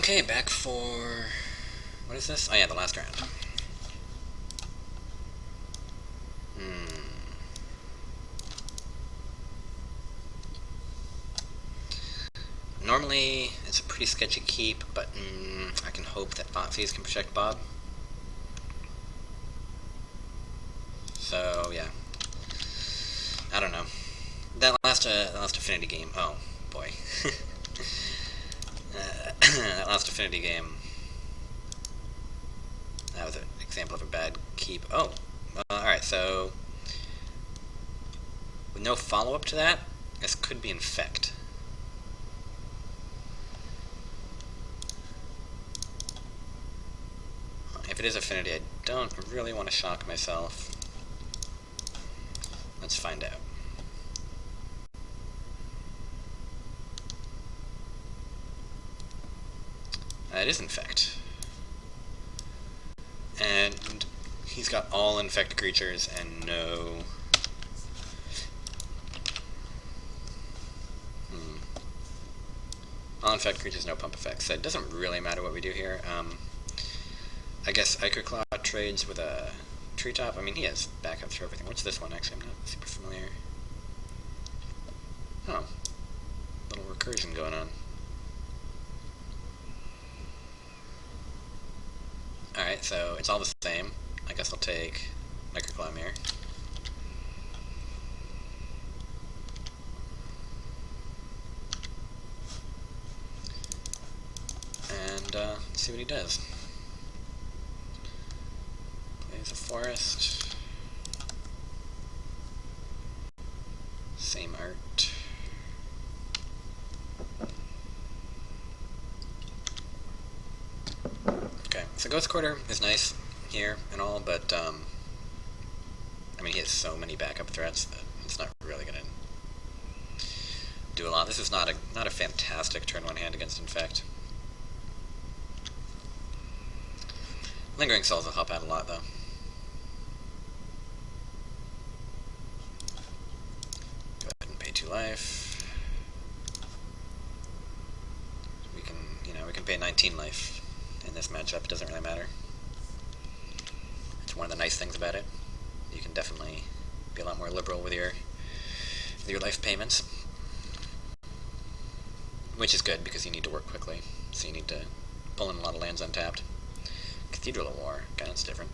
Okay, back for... what is this? Oh yeah, the last round. Normally, it's a pretty sketchy keep, but I can hope that Botsies can protect Bob. So, yeah. I don't know. That last Affinity game, oh boy. That last Affinity game, that was an example of a bad keep. Oh, alright, so with no follow-up to that, this could be Infect. If it is Affinity, I don't really want to shock myself. Let's find out. It is Infect. And he's got all Infect creatures and no... all Infect creatures, no pump effects. So it doesn't really matter what we do here. I guess Ichorclaw trades with a Treetop. I mean, he has backups for everything. What's this one, actually? I'm not super familiar. Oh. Little recursion going on. Alright, so it's all the same. I guess I'll take Ichorclaw Mirror. And see what he does. Plays a forest. Same art. Okay, so Ghost Quarter is nice here and all, but I mean, he has so many backup threats that it's not really gonna do a lot. This is not a fantastic turn one hand against Infect. Lingering Souls will help out a lot, though. Go ahead and pay 2 life. We can pay 19 life in this matchup. It doesn't really matter. It's one of the nice things about it. You can definitely be a lot more liberal with your life payments, which is good because you need to work quickly, so you need to pull in a lot of lands untapped. Cathedral of War, okay, that's different.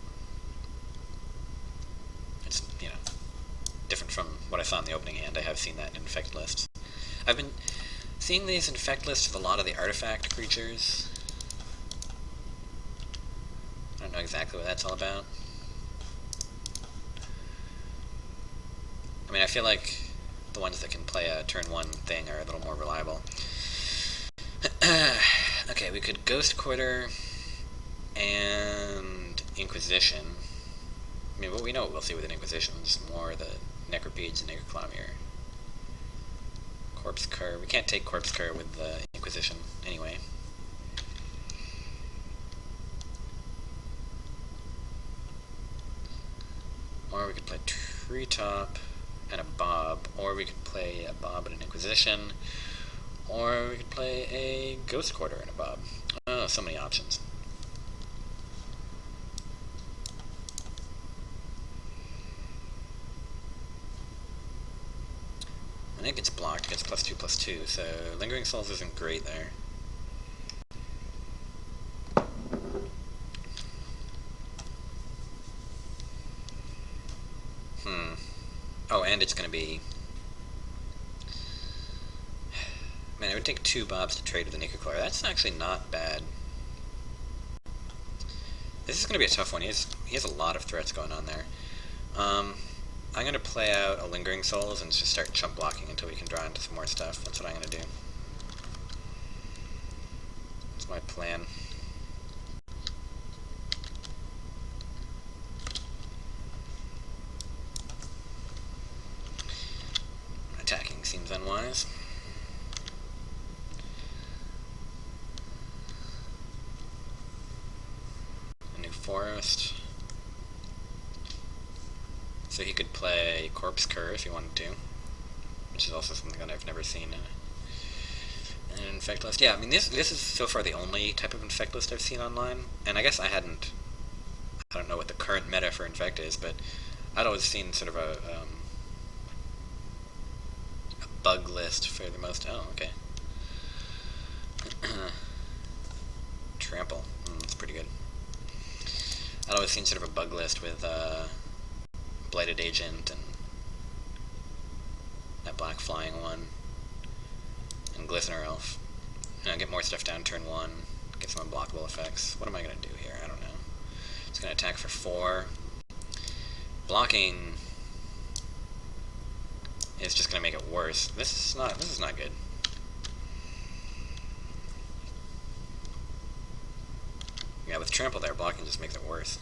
It's, different from what I saw in the opening hand. I have seen that in Infect lists. I've been seeing these Infect lists with a lot of the artifact creatures. I don't know exactly what that's all about. I mean, I feel like the ones that can play a turn 1 thing are a little more reliable. Okay, we could Ghost Quarter and Inquisition. I mean, we know what we'll see with an Inquisition. It's more the Necropedes and Ichorclaw Mirror. Corpse Cur. We can't take Corpse Cur with the Inquisition anyway. Or we could play Treetop and a Bob, or we could play a Bob and an Inquisition, or we could play a Ghost Quarter and a Bob. Oh, so many options. And it gets blocked, it gets +2/+2, so Lingering Souls isn't great there. Oh, and it's going to be... man, it would take 2 Bobs to trade with an Ichorclaw. That's actually not bad. This is going to be a tough one. He has a lot of threats going on there. I'm going to play out a Lingering Souls and just start chump blocking until we can draw into some more stuff. That's what I'm going to do. That's my plan. Attacking seems unwise. A new forest. So he could play Corpse Cur if he wanted to, which is also something that I've never seen An infect list. Yeah, I mean this is so far the only type of infect list I've seen online, and I guess I don't know what the current meta for infect is, but I'd always seen sort of a bug list for the most. Oh, okay. Trample. That's pretty good. I'd always seen sort of a bug list with Blighted Agent and that black flying one and Glistener Elf. Get more stuff down turn 1, get some unblockable effects. What am I going to do here? I don't know. It's going to attack for 4. Blocking is just going to make it worse. This is not good. Yeah, with Trample there, blocking just makes it worse.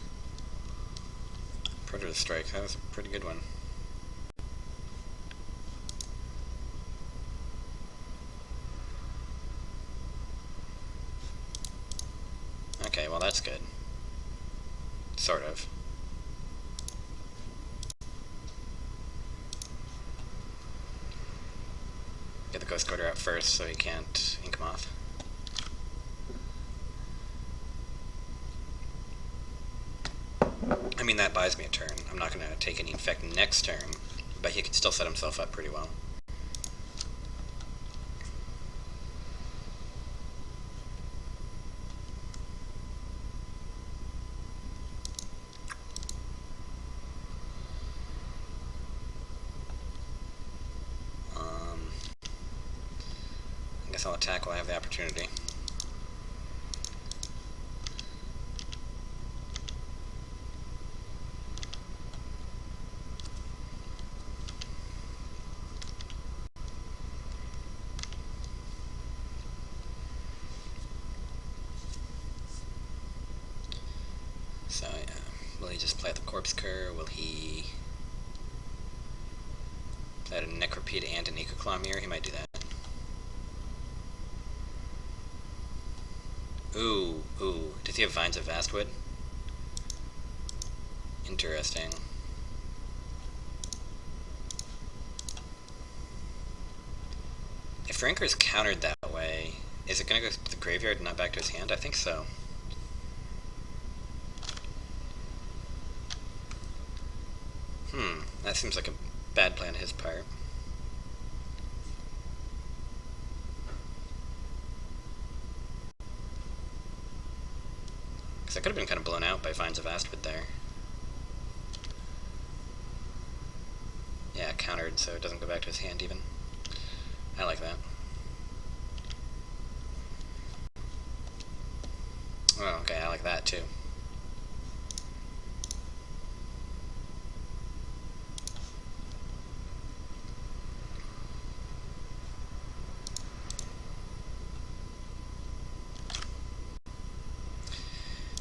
Predator Strike, that was a pretty good one. Okay, well that's good. Sort of. Get the Ghost Quarter out first so he can't Ink Moth. I mean, that buys me a turn. I'm not going to take any infect next turn, but he can still set himself up pretty well. I guess I'll attack while I have the opportunity. So yeah, will he just play the Corpse Cur? Will he play a Necropede and an Ecoclaw Mirror? He might do that. Ooh. Does he have Vines of Vastwood? Interesting. If Rancor's countered that way, is it going to go to the graveyard and not back to his hand? I think so. That seems like a bad plan on his part. Because I could have been kind of blown out by Vines of Astwood there. Yeah, countered, so it doesn't go back to his hand even. I like that. Oh, okay, I like that too.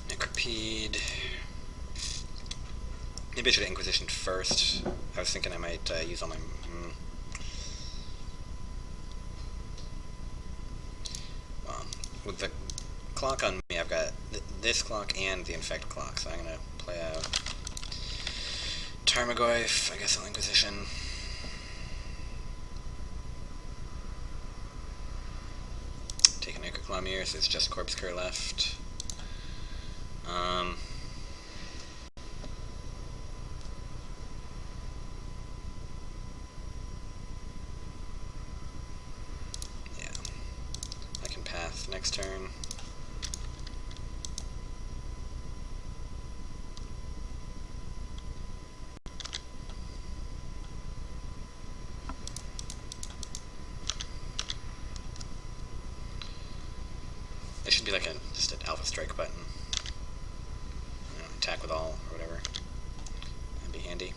Necropede. Maybe I should have Inquisitioned first. I was thinking I might use all my... Well, with the clock on me, I've got this clock and the Infect clock, so I'm going to play out Tarmogoyf. I guess I'll Inquisition. Take an Ecoclaw Mirror, so it's just Corpse Cur left. Yeah. I can path next turn. It should be like just an Alpha Strike button. Attack with all, or whatever. That'd be handy.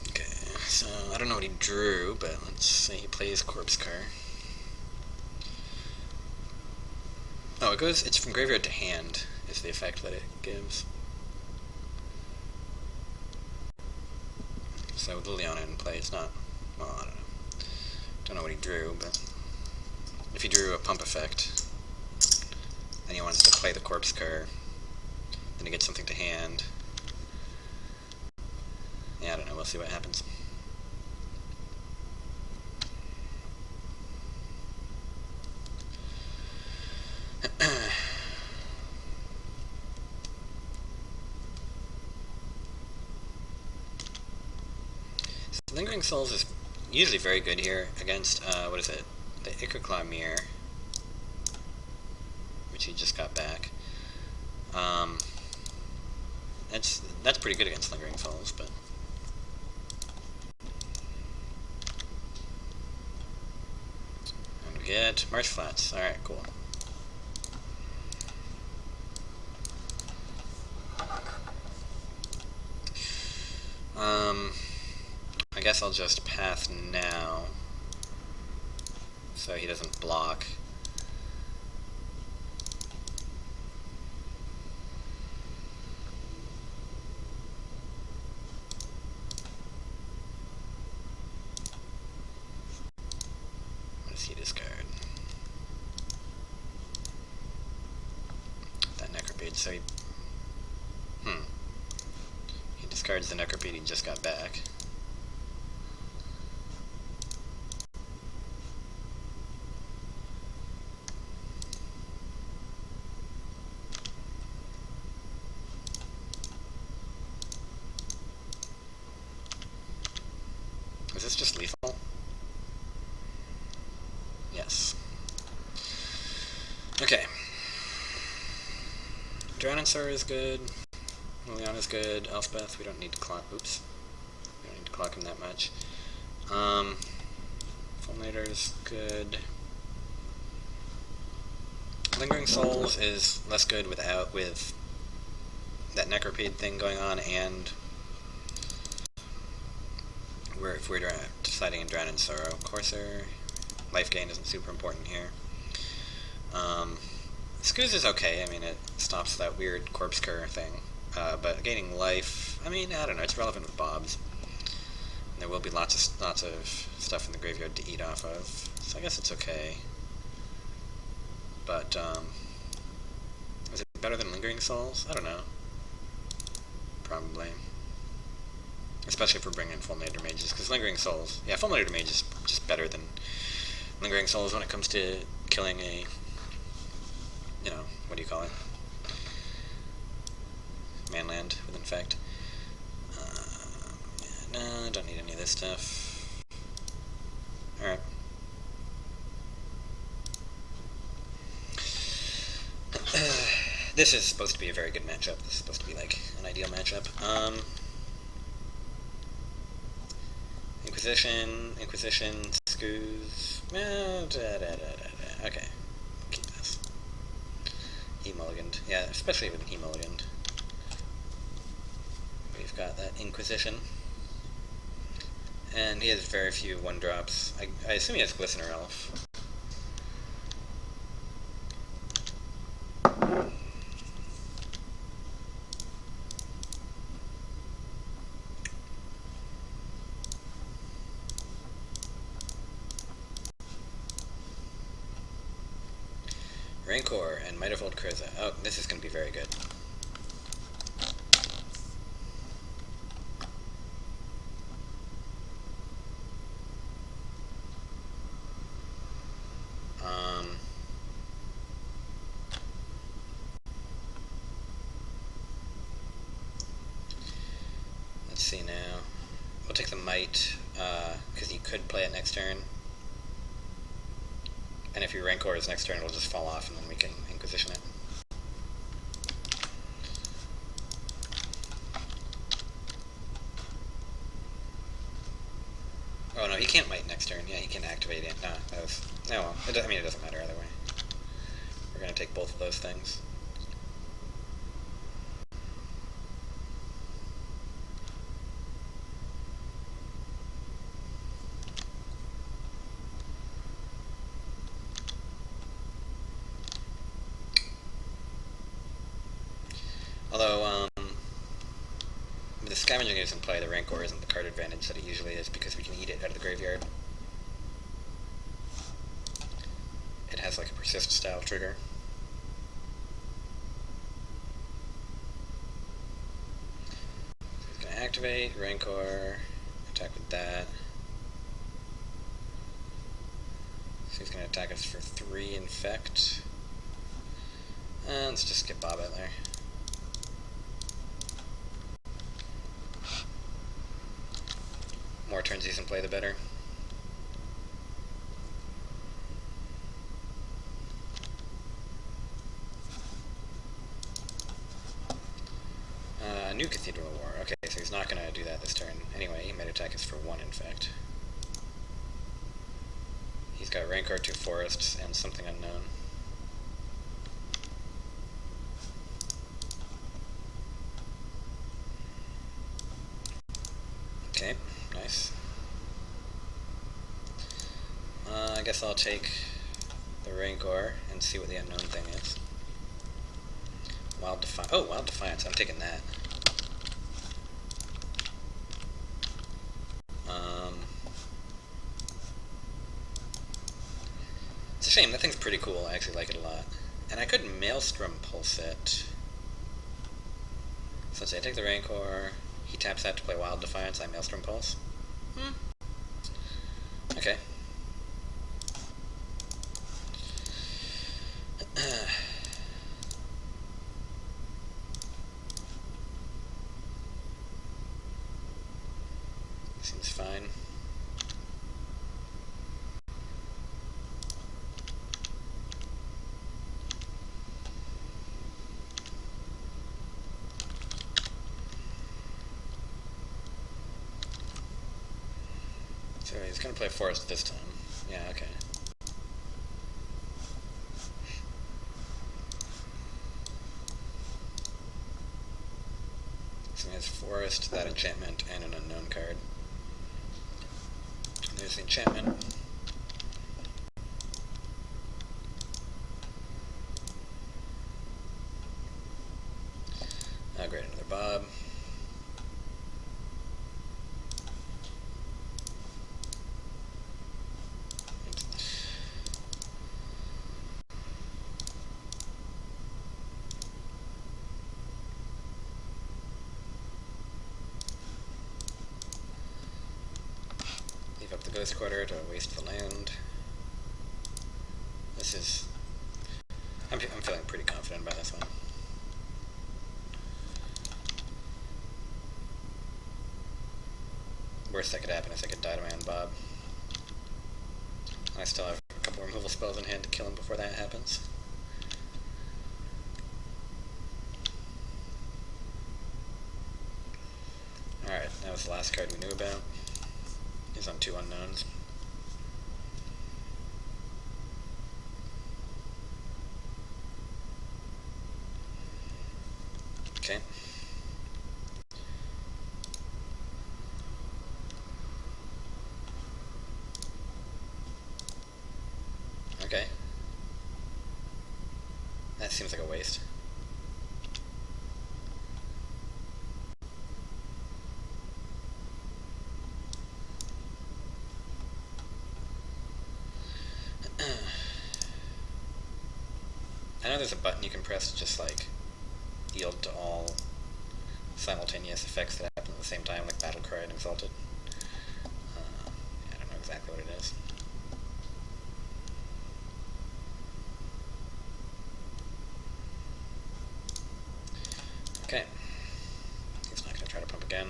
Okay, so I don't know what he drew, but let's say he plays Corpse Cur. Oh, it's from graveyard to hand, is the effect that it gives. So with Liliana in play, it's not, well, I don't know. Don't know what he drew, but if he drew a pump effect, then he wants to play the Corpse Cur, then he gets something to hand. Yeah, I don't know, we'll see what happens. Lingering Souls is usually very good here against, what is it? The Ichorclaw Mirror, which he just got back. That's pretty good against Lingering Souls, but... And we get Marsh Flats. Alright, cool. I guess I'll just pass now, so he doesn't block. What does he discard? That Necropede, so he discards the Necropede he just got back. Is this just lethal? Yes. Okay. Drownosaur is good. Liliana's good. Elspeth, we don't need to clock. Oops. We don't need to clock him that much. Fulminator's good. Lingering Souls is less good with that Necropede thing going on, and if we're deciding in Drown in Sorrow. Courser, life gain isn't super important here. Scooz is okay. I mean, it stops that weird corpse cur thing. But gaining life, I mean, I don't know. It's relevant with Bobs. And there will be lots of stuff in the graveyard to eat off of, so I guess it's okay. But is it better than Lingering Souls? I don't know. Probably. Especially if we're bringing Fulminator Mages, because Lingering Souls, yeah, Fulminator Mage is just better than Lingering Souls when it comes to killing a, what do you call it? Manland with Infect. No, don't need any of this stuff. Alright. This is supposed to be a very good matchup. This is supposed to be like an ideal matchup. Inquisition, Scooz. Okay, keep this. He mulliganed. Yeah, especially with he mulliganed. We've got that Inquisition. And he has very few 1-drops. I assume he has Glistener Elf. Rancor and Might of Old Kriza. Oh, this is going to be very good. Let's see now. We'll take the Might, because you could play it next turn. And if your Rancor is next turn, it'll just fall off, and then we can Inquisition it. Oh no, he can't Might next turn. Yeah, he can activate it. No, that was... No, well, it doesn't matter either way. We're going to take both of those things. Although, with the Scavenging Ooze in play, the Rancor isn't the card advantage that it usually is, because we can eat it out of the graveyard. It has like a persist style trigger. So he's going to activate, Rancor, attack with that. So he's going to attack us for 3 Infect. Let's just get Bob out there. More turns he's in play, the better. New Cathedral War. Okay, so he's not going to do that this turn. Anyway, mid attack is for 1 Infect. He's got Rancor, 2 Forests, and something unknown. Okay, nice. I guess I'll take the Rancor and see what the unknown thing is. Wild Defiance. Oh, Wild Defiance. I'm taking that. It's a shame. That thing's pretty cool. I actually like it a lot. And I could Maelstrom Pulse it. So let's say I take the Rancor. He taps that to play Wild Defiance. I Maelstrom Pulse. Okay. Seems fine. So he's gonna play Forest this time. Yeah, okay. So he has Forest, that enchantment, and an unknown card. And there's the enchantment. Oh great, another Bob. Leave up the Ghost Quarter to waste the land. This is... I'm feeling pretty confident about this one. Worst that could happen is I could die to my own Bob. I still have a couple removal spells in hand to kill him before that happens. Alright, that was the last card we knew about. He's on 2 unknowns. Okay. Okay. That seems like a waste. I know there's a button you can press to just like yield to all simultaneous effects that happen at the same time, like Battle Cry and Exalted. I don't know exactly what it is. Okay. He's not going to try to pump again.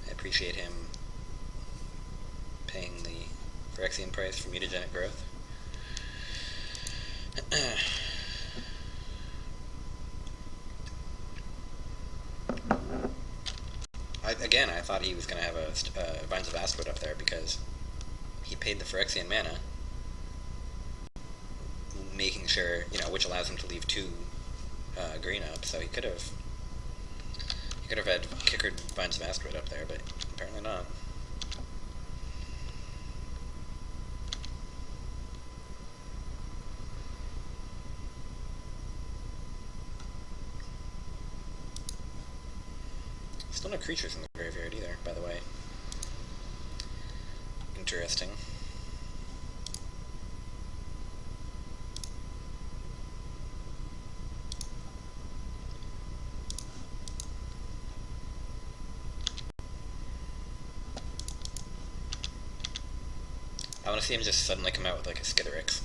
I appreciate him paying the Phyrexian price for mutagenic growth. I thought he was going to have a Vines of Asphodel up there because he paid the Phyrexian mana, making sure, which allows him to leave 2 green up, so he could have had Kickered Vines of Asphodel up there, but apparently not. Still no creatures in the graveyard either, by the way. Interesting. I want to see him just suddenly come out with like a Skitterix.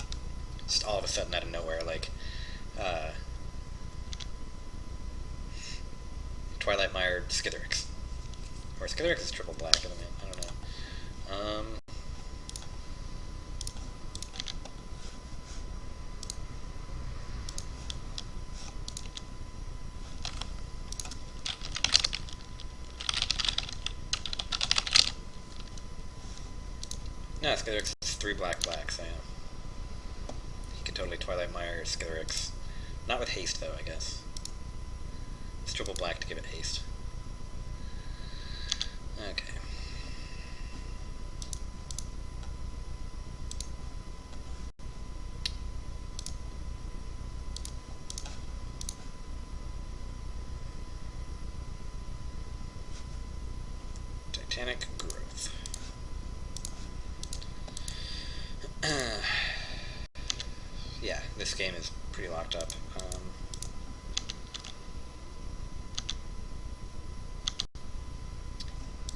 Just all of a sudden out of nowhere, like, Twilight Mire Skitherix. Or Skitherix is triple black, I don't know. No, Skitherix is 3 black, so yeah. He could totally Twilight Mire Skitherix. Not with haste, though, I guess. It's triple black to give it haste. Okay. Titanic Growth. Yeah, this game is pretty locked up.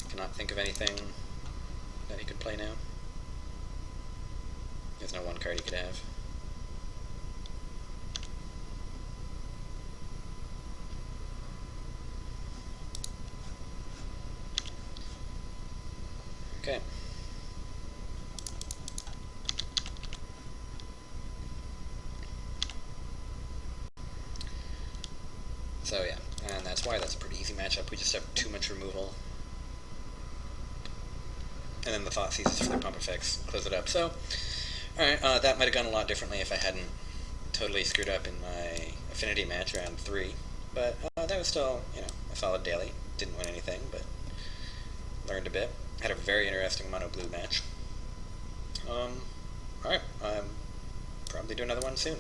Cannot think of anything that he could play now. There's no one card he could have. Okay. So yeah, and that's why that's a pretty easy matchup. We just have too much removal. And then the Thoughtseize for their pump effects, close it up. So, alright, that might have gone a lot differently if I hadn't totally screwed up in my Affinity match round 3. But that was still, a solid daily. Didn't win anything, but learned a bit. Had a very interesting mono-blue match. Alright, probably do another one soon.